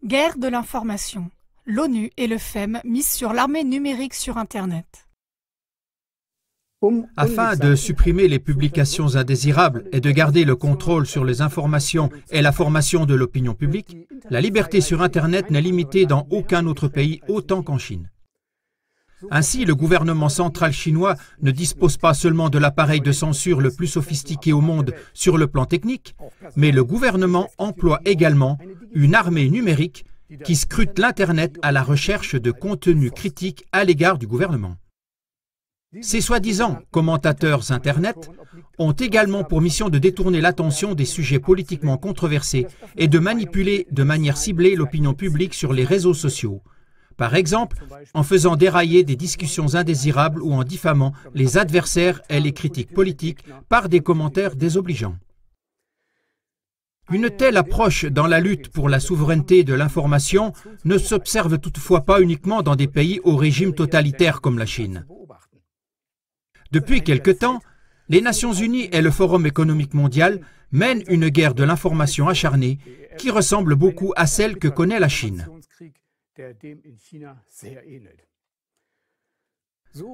Guerre de l'information. L'ONU et le FEM misent sur l'armée numérique sur Internet. Afin de supprimer les publications indésirables et de garder le contrôle sur les informations et la formation de l'opinion publique, la liberté sur Internet n'est limitée dans aucun autre pays autant qu'en Chine. Ainsi, le gouvernement central chinois ne dispose pas seulement de l'appareil de censure le plus sophistiqué au monde sur le plan technique, mais le gouvernement emploie également une armée numérique qui scrute l'Internet à la recherche de contenus critiques à l'égard du gouvernement. Ces soi-disant commentateurs Internet ont également pour mission de détourner l'attention des sujets politiquement controversés et de manipuler de manière ciblée l'opinion publique sur les réseaux sociaux. Par exemple, en faisant dérailler des discussions indésirables ou en diffamant les adversaires et les critiques politiques par des commentaires désobligeants. Une telle approche dans la lutte pour la souveraineté de l'information ne s'observe toutefois pas uniquement dans des pays au régime totalitaire comme la Chine. Depuis quelque temps, les Nations Unies et le Forum économique mondial mènent une guerre de l'information acharnée qui ressemble beaucoup à celle que connaît la Chine.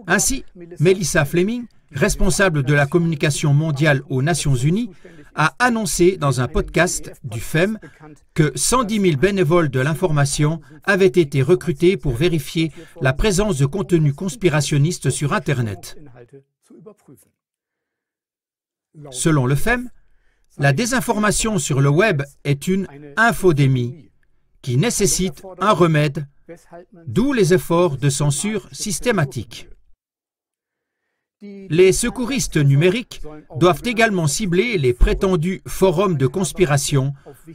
Ainsi, Melissa Fleming, responsable de la communication mondiale aux Nations Unies, a annoncé dans un podcast du FEM que 110 000 bénévoles de l'information avaient été recrutés pour vérifier la présence de contenus conspirationnistes sur Internet. Selon le FEM, la désinformation sur le web est une infodémie qui nécessite un remède, d'où les efforts de censure systématiques. Les secouristes numériques doivent également cibler les prétendus forums de conspiration,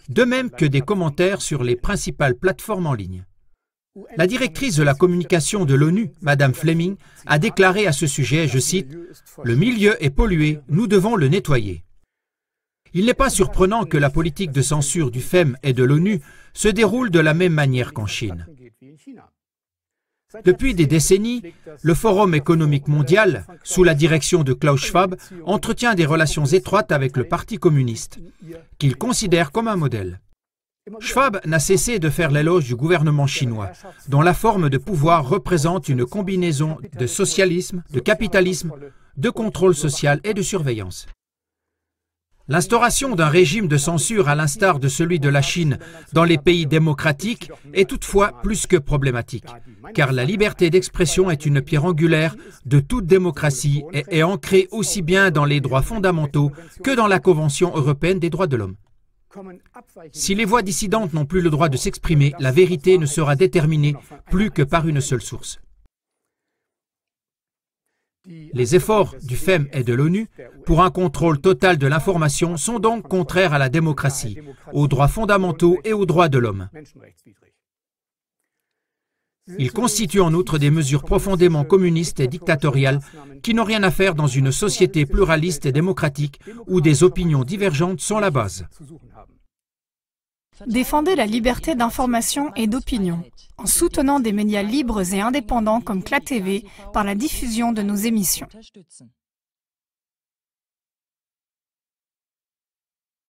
de même que des commentaires sur les principales plateformes en ligne. La directrice de la communication de l'ONU, Mme Fleming, a déclaré à ce sujet, je cite, « Le milieu est pollué, nous devons le nettoyer ». Il n'est pas surprenant que la politique de censure du FEM et de l'ONU se déroule de la même manière qu'en Chine. Depuis des décennies, le Forum économique mondial, sous la direction de Klaus Schwab, entretient des relations étroites avec le Parti communiste, qu'il considère comme un modèle. Schwab n'a cessé de faire l'éloge du gouvernement chinois, dont la forme de pouvoir représente une combinaison de socialisme, de capitalisme, de contrôle social et de surveillance. L'instauration d'un régime de censure à l'instar de celui de la Chine dans les pays démocratiques est toutefois plus que problématique, car la liberté d'expression est une pierre angulaire de toute démocratie et est ancrée aussi bien dans les droits fondamentaux que dans la Convention européenne des droits de l'homme. Si les voix dissidentes n'ont plus le droit de s'exprimer, la vérité ne sera déterminée plus que par une seule source. Les efforts du FEM et de l'ONU pour un contrôle total de l'information sont donc contraires à la démocratie, aux droits fondamentaux et aux droits de l'homme. Ils constituent en outre des mesures profondément communistes et dictatoriales qui n'ont rien à faire dans une société pluraliste et démocratique où des opinions divergentes sont la base. Défendez la liberté d'information et d'opinion en soutenant des médias libres et indépendants comme CLA TV par la diffusion de nos émissions.